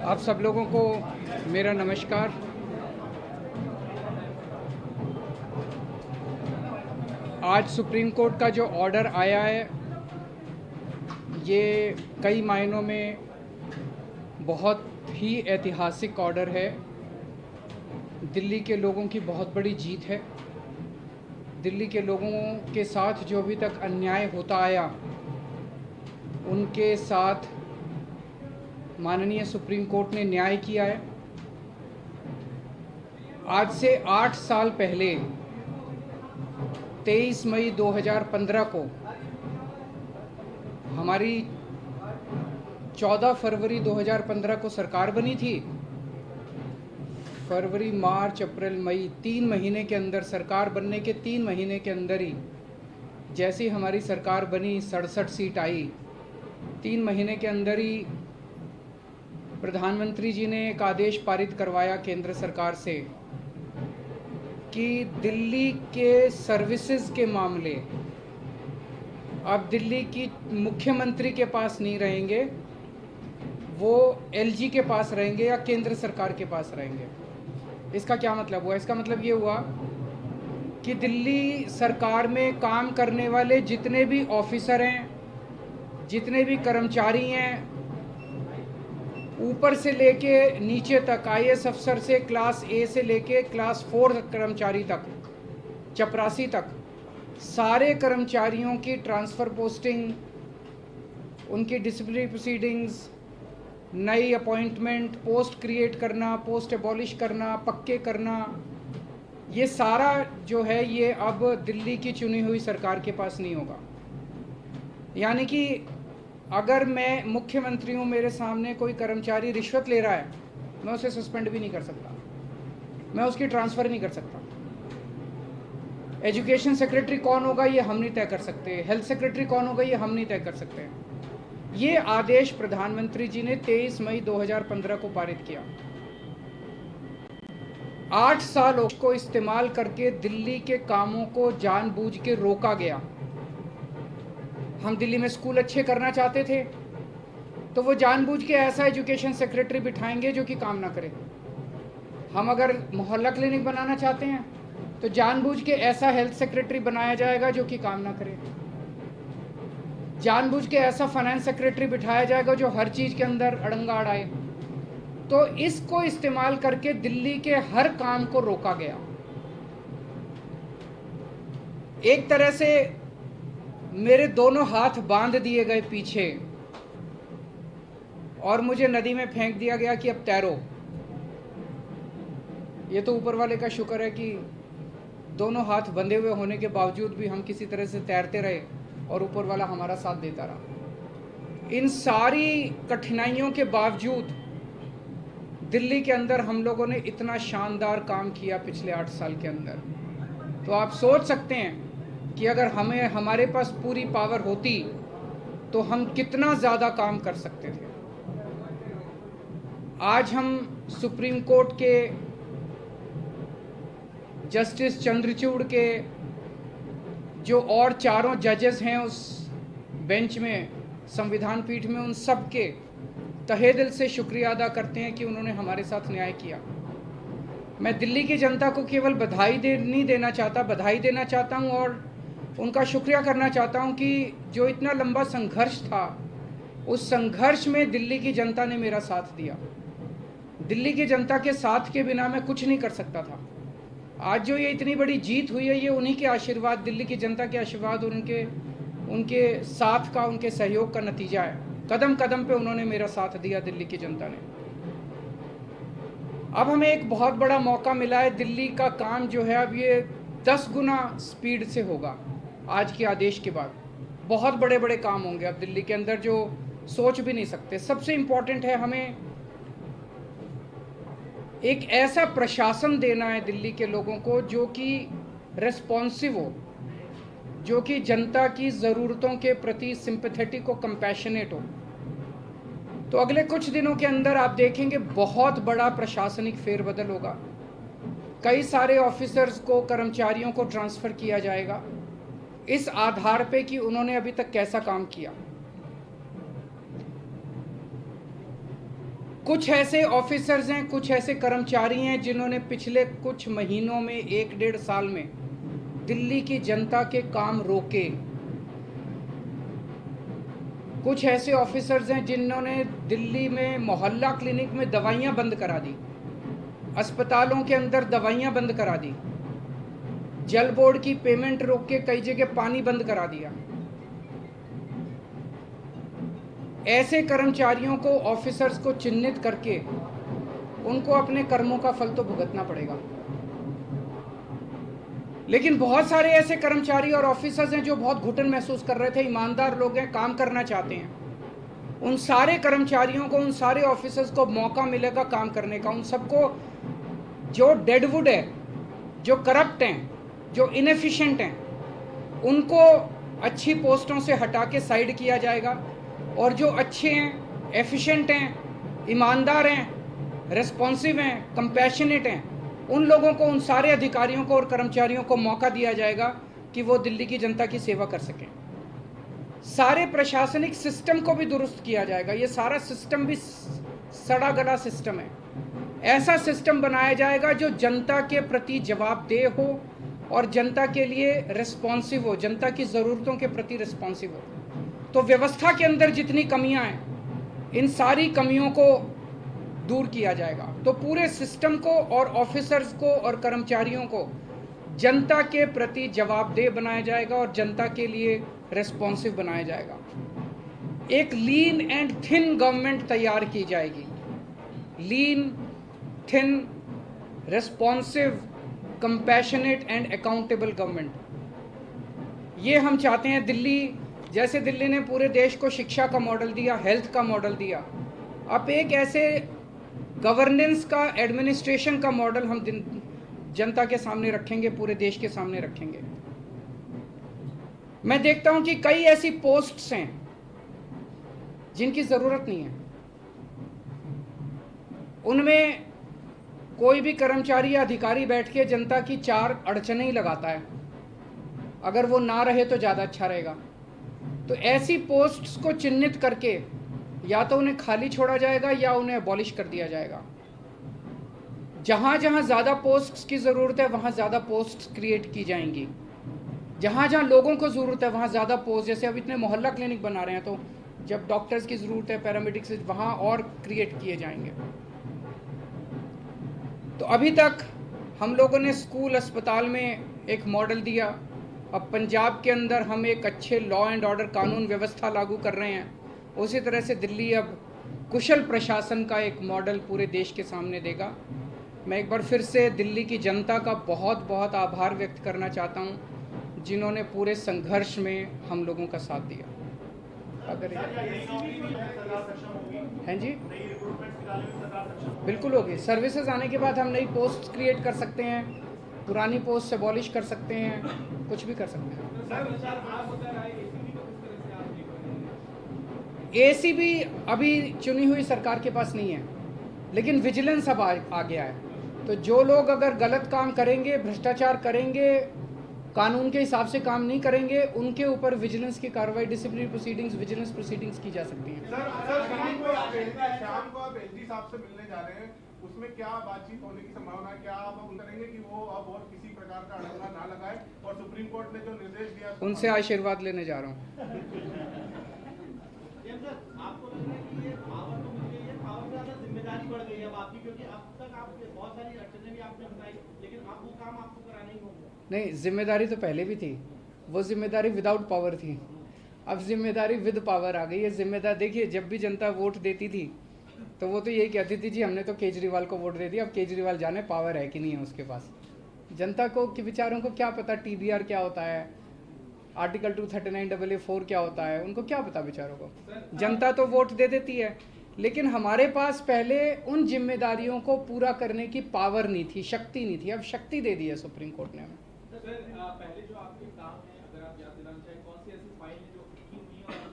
आप सब लोगों को मेरा नमस्कार। आज सुप्रीम कोर्ट का जो ऑर्डर आया है ये कई मायनों में बहुत ही ऐतिहासिक ऑर्डर है। दिल्ली के लोगों की बहुत बड़ी जीत है। दिल्ली के लोगों के साथ जो अभी तक अन्याय होता आया उनके साथ माननीय सुप्रीम कोर्ट ने न्याय किया है। आज से 8 साल पहले 23 मई 2015 को हमारी 14 फरवरी 2015 को सरकार बनी थी। फरवरी, मार्च, अप्रैल, मई 3 महीने के अंदर, सरकार बनने के 3 महीने के अंदर ही जैसे ही हमारी सरकार बनी 67 सीट आई। 3 महीने के अंदर ही प्रधानमंत्री जी ने एक आदेश पारित करवाया केंद्र सरकार से कि दिल्ली के सर्विसेज के मामले अब दिल्ली की मुख्यमंत्री के पास नहीं रहेंगे, वो एलजी के पास रहेंगे या केंद्र सरकार के पास रहेंगे। इसका क्या मतलब हुआ? इसका मतलब ये हुआ कि दिल्ली सरकार में काम करने वाले जितने भी ऑफिसर हैं, जितने भी कर्मचारी हैं, ऊपर से लेके नीचे तक, आईएएस अफसर से क्लास ए से लेके क्लास 4 कर्मचारी तक, चपरासी तक, सारे कर्मचारियों की ट्रांसफ़र पोस्टिंग, उनकी डिसिप्लिनरी प्रोसीडिंग्स, नई अपॉइंटमेंट, पोस्ट क्रिएट करना, पोस्ट एबॉलिश करना, पक्के करना, ये सारा जो है ये अब दिल्ली की चुनी हुई सरकार के पास नहीं होगा। यानी कि अगर मैं मुख्यमंत्री हूँ, मेरे सामने कोई कर्मचारी रिश्वत ले रहा है, मैं उसे सस्पेंड भी नहीं कर सकता, मैं उसकी ट्रांसफ़र नहीं कर सकता। एजुकेशन सेक्रेटरी कौन होगा ये हम नहीं तय कर सकते, हेल्थ सेक्रेटरी कौन होगा ये हम नहीं तय कर सकते। ये आदेश प्रधानमंत्री जी ने 23 मई 2015 को पारित किया। 8 साल उसको इस्तेमाल करके दिल्ली के कामों को जानबूझ के रोका गया। हम दिल्ली में स्कूल अच्छे करना चाहते थे तो वो जानबूझ के ऐसा एजुकेशन सेक्रेटरी बिठाएंगे जो कि काम ना करे। हम अगर मोहल्ला क्लिनिक बनाना चाहते हैं तो जानबूझ के ऐसा हेल्थ सेक्रेटरी बनाया जाएगा जो कि काम ना करे। जानबूझ के ऐसा फाइनेंस सेक्रेटरी बिठाया जाएगा जो हर चीज़ के अंदर अड़ंगा अड़ाए। तो इसको इस्तेमाल करके दिल्ली के हर काम को रोका गया। एक तरह से मेरे दोनों हाथ बांध दिए गए पीछे और मुझे नदी में फेंक दिया गया कि अब तैरो। ये तो ऊपर वाले का शुक्र है कि दोनों हाथ बंधे हुए होने के बावजूद भी हम किसी तरह से तैरते रहे और ऊपर वाला हमारा साथ देता रहा। इन सारी कठिनाइयों के बावजूद दिल्ली के अंदर हम लोगों ने इतना शानदार काम किया पिछले 8 साल के अंदर। तो आप सोच सकते हैं कि अगर हमारे पास पूरी पावर होती तो हम कितना ज़्यादा काम कर सकते थे। आज हम सुप्रीम कोर्ट के जस्टिस चंद्रचूड़ के जो और चारों जजेस हैं उस बेंच में, संविधान पीठ में, उन सब के तहे दिल से शुक्रिया अदा करते हैं कि उन्होंने हमारे साथ न्याय किया। मैं दिल्ली की जनता को केवल बधाई देना चाहता हूँ और उनका शुक्रिया करना चाहता हूँ कि जो इतना लंबा संघर्ष था उस संघर्ष में दिल्ली की जनता ने मेरा साथ दिया। दिल्ली की जनता के साथ के बिना मैं कुछ नहीं कर सकता था। आज जो ये इतनी बड़ी जीत हुई है ये उन्हीं के आशीर्वाद, दिल्ली की जनता के आशीर्वाद और उनके साथ का, उनके सहयोग का नतीजा है। कदम कदम पे उन्होंने मेरा साथ दिया दिल्ली की जनता ने। अब हमें एक बहुत बड़ा मौका मिला है। दिल्ली का काम जो है अब ये 10 गुना स्पीड से होगा। आज के आदेश के बाद बहुत बड़े बड़े काम होंगे अब दिल्ली के अंदर जो सोच भी नहीं सकते। सबसे इम्पोर्टेंट है हमें एक ऐसा प्रशासन देना है दिल्ली के लोगों को जो कि रेस्पॉन्सिव हो, जो कि जनता की ज़रूरतों के प्रति सिंपैथेटिक हो, कंपैशनेट हो। तो अगले कुछ दिनों के अंदर आप देखेंगे बहुत बड़ा प्रशासनिक फेरबदल होगा। कई सारे ऑफिसर्स को, कर्मचारियों को ट्रांसफ़र किया जाएगा इस आधार पे कि उन्होंने अभी तक कैसा काम किया। कुछ ऐसे ऑफिसर्स हैं, कुछ ऐसे कर्मचारी हैं जिन्होंने पिछले कुछ महीनों में, 1-1.5 साल में दिल्ली की जनता के काम रोके। कुछ ऐसे ऑफिसर्स हैं जिन्होंने दिल्ली में मोहल्ला क्लिनिक में दवाइयां बंद करा दी, अस्पतालों के अंदर दवाइयां बंद करा दी, जल बोर्ड की पेमेंट रोक के कई जगह पानी बंद करा दिया। ऐसे कर्मचारियों को, ऑफिसर्स को चिन्हित करके उनको अपने कर्मों का फल तो भुगतना पड़ेगा। लेकिन बहुत सारे ऐसे कर्मचारी और ऑफिसर्स हैं जो बहुत घुटन महसूस कर रहे थे, ईमानदार लोग हैं, काम करना चाहते हैं। उन सारे कर्मचारियों को, उन सारे ऑफिसर्स को मौका मिलेगा काम करने का। उन सबको जो डेडवुड है, जो करप्ट हैं, जो इनएफिशिएंट हैं, उनको अच्छी पोस्टों से हटा के साइड किया जाएगा, और जो अच्छे हैं, एफिशिएंट हैं, ईमानदार हैं, रिस्पॉन्सिव हैं, कंपैशनेट हैं, उन लोगों को, उन सारे अधिकारियों को और कर्मचारियों को मौका दिया जाएगा कि वो दिल्ली की जनता की सेवा कर सकें। सारे प्रशासनिक सिस्टम को भी दुरुस्त किया जाएगा। ये सारा सिस्टम भी सड़ा गला सिस्टम है। ऐसा सिस्टम बनाया जाएगा जो जनता के प्रति जवाबदेह हो और जनता के लिए रिस्पॉन्सिव हो, जनता की ज़रूरतों के प्रति रिस्पॉन्सिव हो। तो व्यवस्था के अंदर जितनी कमियां हैं, इन सारी कमियों को दूर किया जाएगा। तो पूरे सिस्टम को और ऑफिसर्स को और कर्मचारियों को जनता के प्रति जवाबदेह बनाया जाएगा और जनता के लिए रिस्पॉन्सिव बनाया जाएगा। एक लीन एंड थिन गवर्नमेंट तैयार की जाएगी। Lean, thin, responsive, compassionate and accountable government. ये हम चाहते हैं। दिल्ली, जैसे दिल्ली ने पूरे देश को शिक्षा का मॉडल दिया, हेल्थ का मॉडल दिया, अब एक ऐसे गवर्नेंस का, एडमिनिस्ट्रेशन का मॉडल हम जनता के सामने रखेंगे, पूरे देश के सामने रखेंगे। मैं देखता हूं कि कई ऐसी पोस्ट्स हैं जिनकी जरूरत नहीं है। उनमें कोई भी कर्मचारी या अधिकारी बैठ के जनता की 4 अड़चनें ही लगाता है। अगर वो ना रहे तो ज़्यादा अच्छा रहेगा। तो ऐसी पोस्ट्स को चिन्हित करके या तो उन्हें खाली छोड़ा जाएगा या उन्हें अबॉलिश कर दिया जाएगा। जहाँ जहाँ ज़्यादा पोस्ट्स की ज़रूरत है वहाँ ज़्यादा पोस्ट्स क्रिएट की जाएंगी। जहाँ जहाँ लोगों को ज़रूरत है वहाँ ज़्यादा पोस्ट, जैसे अब इतने मोहल्ला क्लिनिक बना रहे हैं, तो जब डॉक्टर्स की ज़रूरत है, पैरामेडिक्स, वहाँ और क्रिएट किए जाएंगे। तो अभी तक हम लोगों ने स्कूल, अस्पताल में एक मॉडल दिया। अब पंजाब के अंदर हम एक अच्छे लॉ एंड ऑर्डर, कानून व्यवस्था लागू कर रहे हैं। उसी तरह से दिल्ली अब कुशल प्रशासन का एक मॉडल पूरे देश के सामने देगा। मैं एक बार फिर से दिल्ली की जनता का बहुत बहुत आभार व्यक्त करना चाहता हूं, जिन्होंने पूरे संघर्ष में हम लोगों का साथ दिया। अगर हैं जी, बिल्कुल होगी। सर्विसेज आने के बाद हम नई पोस्ट क्रिएट कर सकते हैं, पुरानी पोस्ट अबॉलिश कर सकते हैं, कुछ भी कर सकते हैं। एसीबी अभी चुनी हुई सरकार के पास नहीं है, लेकिन विजिलेंस अब आ गया है। तो जो लोग अगर गलत काम करेंगे, भ्रष्टाचार करेंगे, कानून के हिसाब से काम नहीं करेंगे, उनके ऊपर विजिलेंस की कार्रवाई, डिसिप्लिनरी प्रोसीडिंग्स, विजिलेंस प्रोसीडिंग्स की जा सकती हैं। शाम को आप एलजी साहब से मिलने जा रहे हैं, उसमें क्या बातचीत होने की संभावना है? क्या आप करेंगे कि वो अब और किसी प्रकार का अड़ंगा ना लगाए? और सुप्रीम कोर्ट ने जो निर्देश दिया, उनसे आशीर्वाद लेने जा रहा हूँ। आपको लग रहा है कि ये पावर तो मिल गई है, पावर से ज्यादा जिम्मेदारी बढ़ गई है अब आपकी, क्योंकि अब तक आप बहुत सारी अड़चनें भी आपने बताई, लेकिन अब वो काम आपको कराना ही होगा। नहीं, जिम्मेदारी तो पहले भी थी। वो जिम्मेदारी विदाउट पावर थी, अब जिम्मेदारी विद पावर आ गई है। जिम्मेदार देखिए, जब भी जनता वोट देती थी तो वो तो यही कहती थी जी हमने तो केजरीवाल को वोट दे दिया। अब केजरीवाल जाने पावर है कि नहीं है उसके पास। जनता को कि बेचारों को क्या पता टीबीआर क्या होता है, आर्टिकल 239AA4 क्या होता है, उनको क्या पता बेचारों को। जनता तो वोट दे देती है, लेकिन हमारे पास पहले उन जिम्मेदारियों को पूरा करने की पावर नहीं थी, शक्ति नहीं थी। अब शक्ति दे दी है सुप्रीम कोर्ट ने हमें। पहले जो आपके काम है, अगर आप याद दिलाना चाहें, कौन सी ऐसी फाइल है जो अटकी हुई है और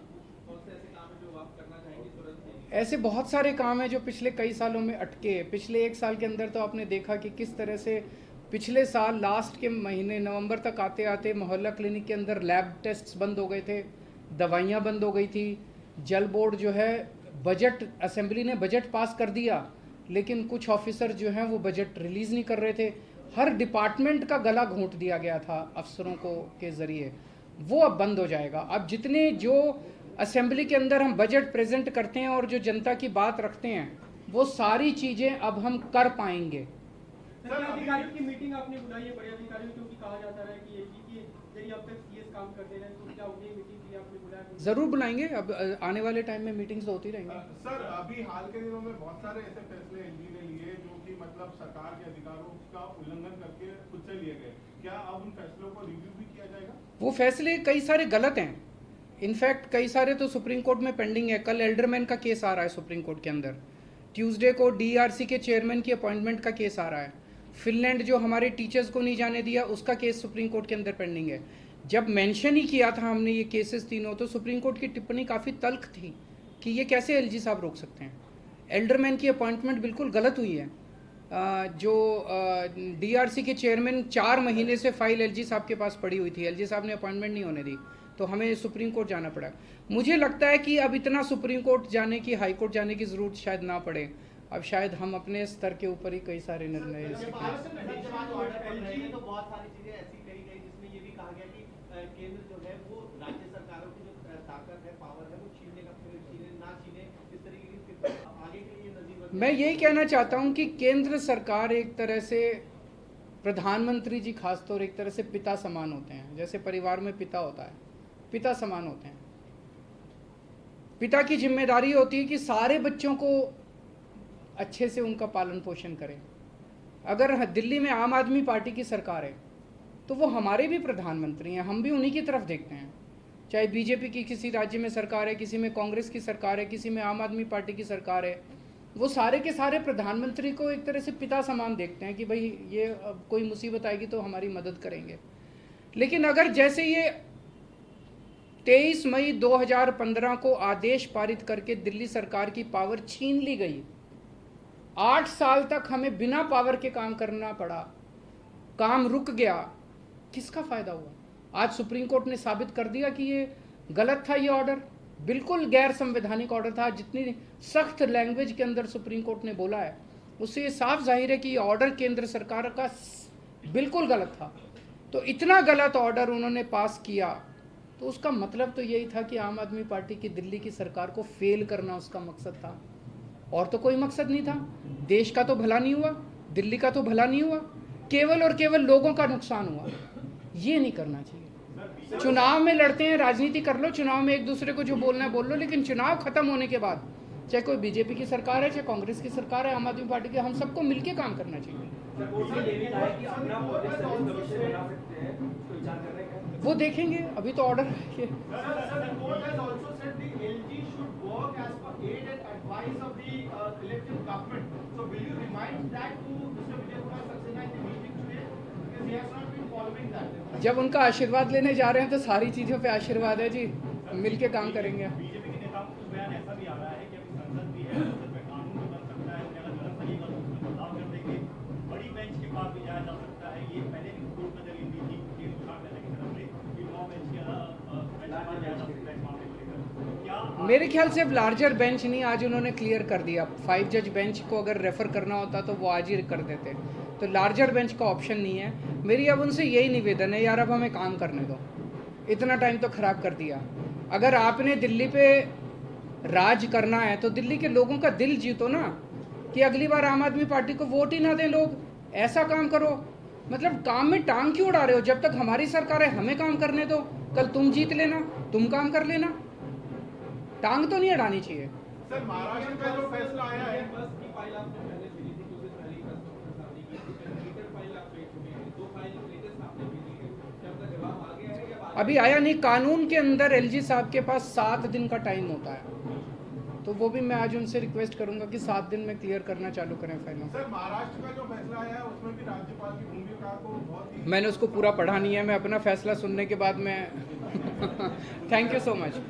कौन से ऐसे काम है जो आप करना चाहेंगे तुरंत? ऐसे बहुत सारे काम हैं जो पिछले कई सालों में अटके। पिछले 1 साल के अंदर तो आपने देखा कि किस तरह से पिछले साल लास्ट के महीने नवंबर तक आते आते मोहल्ला क्लिनिक के अंदर लैब टेस्ट्स बंद हो गए थे, दवाइयाँ बंद हो गई थी, जल बोर्ड जो है बजट, असेंबली ने बजट पास कर दिया, लेकिन कुछ ऑफिसर जो हैं वो बजट रिलीज़ नहीं कर रहे थे। हर डिपार्टमेंट का गला घोंट दिया गया था अफसरों को के ज़रिए, वो अब बंद हो जाएगा। अब जितने जो असेंबली के अंदर हम बजट प्रेजेंट करते हैं और जो जनता की बात रखते हैं, वो सारी चीज़ें अब हम कर पाएंगे। सर, अधिकारियों की मीटिंग आपने बुलाई है, बड़े अधिकारियों, क्योंकि कहा जाता है कि एजी की यदि अब तक सीएस काम करते रहे तो क्या उन्हें मीटिंग के लिए आपने बुलाया? ज़रूर बुलाएंगे, अब आने वाले टाइम में मीटिंग्स तो होती रहेंगी। सर, अभी हाल के दिनों में बहुत सारे ऐसे फैसले एलजी ने लिए जो कि मतलब सरकार के अधिकारों का उल्लंघन करके खुद से लिए गए। क्या अब उन फैसलों को रिव्यू भी किया जाएगा? वो फैसले कई सारे गलत हैं, इनफैक्ट कई सारे तो सुप्रीम कोर्ट में पेंडिंग है। कल एल्डरमैन का केस आ रहा है सुप्रीम कोर्ट के अंदर, ट्यूसडे को डीआरसी के चेयरमैन की अपॉइंटमेंट का केस आ रहा है, फिनलैंड जो हमारे टीचर्स को नहीं जाने दिया उसका केस सुप्रीम कोर्ट के अंदर पेंडिंग है। जब मेंशन ही किया था हमने ये केसेस तीनों, तो सुप्रीम कोर्ट की टिप्पणी काफ़ी तल्ख थी कि ये कैसे एलजी साहब रोक सकते हैं। एल्डरमैन की अपॉइंटमेंट बिल्कुल गलत हुई है। जो डीआरसी के चेयरमैन 4 महीने से फाइल एलजी साहब के पास पड़ी हुई थी, एलजी साहब ने अपॉइंटमेंट नहीं होने दी, तो हमें सुप्रीम कोर्ट जाना पड़ा। मुझे लगता है कि अब इतना सुप्रीम कोर्ट जाने की, हाई कोर्ट जाने की ज़रूरत शायद ना पड़े। अब शायद हम अपने स्तर के ऊपर ही कई सारे निर्णय ले जब सकते आज हैं। जब आज ऑर्डर बन रहे हैं तो बहुत सारी चीजें ऐसी कही गई जिसमें ये भी कहा गया कि केंद्र जो है वो राज्य सरकारों की जो ताकत है, पावर है, वो छीनने का, फिर छीने ना छीने, इस तरीके की आगे के लिए नजीर। मैं यही कहना चाहता हूं कि केंद्र सरकार एक तरह से, प्रधानमंत्री जी खासतौर एक तरह से पिता समान होते हैं। जैसे परिवार में पिता होता है, पिता समान होते हैं। पिता की जिम्मेदारी होती है कि सारे बच्चों को अच्छे से उनका पालन पोषण करें। अगर दिल्ली में आम आदमी पार्टी की सरकार है तो वो हमारे भी प्रधानमंत्री हैं, हम भी उन्हीं की तरफ देखते हैं। चाहे बीजेपी की किसी राज्य में सरकार है, किसी में कांग्रेस की सरकार है, किसी में आम आदमी पार्टी की सरकार है, वो सारे के सारे प्रधानमंत्री को एक तरह से पिता समान देखते हैं कि भाई ये अब कोई मुसीबत आएगी तो हमारी मदद करेंगे। लेकिन अगर जैसे ये 23 मई 2015 को आदेश पारित करके दिल्ली सरकार की पावर छीन ली गई, 8 साल तक हमें बिना पावर के काम करना पड़ा, काम रुक गया, किसका फ़ायदा हुआ? आज सुप्रीम कोर्ट ने साबित कर दिया कि ये गलत था, ये ऑर्डर बिल्कुल गैर संवैधानिक ऑर्डर था। जितनी सख्त लैंग्वेज के अंदर सुप्रीम कोर्ट ने बोला है, उससे ये साफ जाहिर है कि ये ऑर्डर केंद्र सरकार का बिल्कुल गलत था। तो इतना गलत ऑर्डर उन्होंने पास किया, तो उसका मतलब तो यही था कि आम आदमी पार्टी की दिल्ली की सरकार को फेल करना उसका मकसद था, और तो कोई मकसद नहीं था। देश का तो भला नहीं हुआ, दिल्ली का तो भला नहीं हुआ, केवल और केवल लोगों का नुकसान हुआ। ये नहीं करना चाहिए। चुनाव में लड़ते हैं, राजनीति कर लो, चुनाव में एक दूसरे को जो बोलना है बोल लो, लेकिन चुनाव खत्म होने के बाद चाहे कोई बीजेपी की सरकार है, चाहे कांग्रेस की सरकार है, आम आदमी पार्टी की, हम सबको मिलकर काम करना चाहिए। वो देखेंगे, अभी तो ऑर्डर है। जब उनका आशीर्वाद लेने जा रहे हैं तो सारी चीज़ों पे आशीर्वाद है जी, मिलके काम करेंगे। बीजेपी के नेताओं को बयान ऐसा भी आ रहा है कि अभी संसद भी है, संसद में कानून भी बन सकता है, अगर गलत लगेगा तो उसमें बदलाव कर देंगे, बड़ी बेंच के पास भी जाया जा सकता है। ये पहले भी कोर्ट में दलील दी थी कि विभाग की तरफ से कि 9 बेंच के बेंच के पास जाया जा सकता है इस मामले को लेकर। क्या मेरे ख्याल से अब लार्जर बेंच नहीं, आज उन्होंने क्लियर कर दिया। 5 जज बेंच को अगर रेफर करना होता तो वो आज ही कर देते, तो लार्जर बेंच का ऑप्शन नहीं है। मेरी अब उनसे यही निवेदन है, यार अब हमें काम करने दो, इतना टाइम तो खराब कर दिया। अगर आपने दिल्ली पे राज करना है तो दिल्ली के लोगों का दिल जीतो ना, कि अगली बार आम आदमी पार्टी को वोट ही ना दें लोग। ऐसा काम करो, मतलब काम में टांग क्यों उड़ा रहे हो? जब तक हमारी सरकार है हमें काम करने दो, कल तुम जीत लेना, तुम काम कर लेना, टांग तो नहीं अड़ानी चाहिए। सर, महाराष्ट्र का जो फैसला आया है, बस की फाइल आपने पहले भेजी थी, कुछ दिन पहले ही प्रधानमंत्री की लीगल फाइल आप भेज चुके हैं, 2 फाइल लेटेस्ट आपने भेजी है, क्या उनका जवाब आ गया है या अभी आया नहीं। कानून के अंदर एलजी साहब के पास 7 दिन का टाइम होता है, तो वो भी मैं आज उनसे रिक्वेस्ट करूंगा कि 7 दिन में क्लियर करना चालू करें फाइलों। सर, महाराष्ट्र का जो फैसला आया है उसमें भी राज्यपाल की भूमिका को बहुत ही, मैंने उसको पूरा पढ़ा नहीं है, मैं अपना फैसला सुनने के बाद मैं थैंक यू सो मच।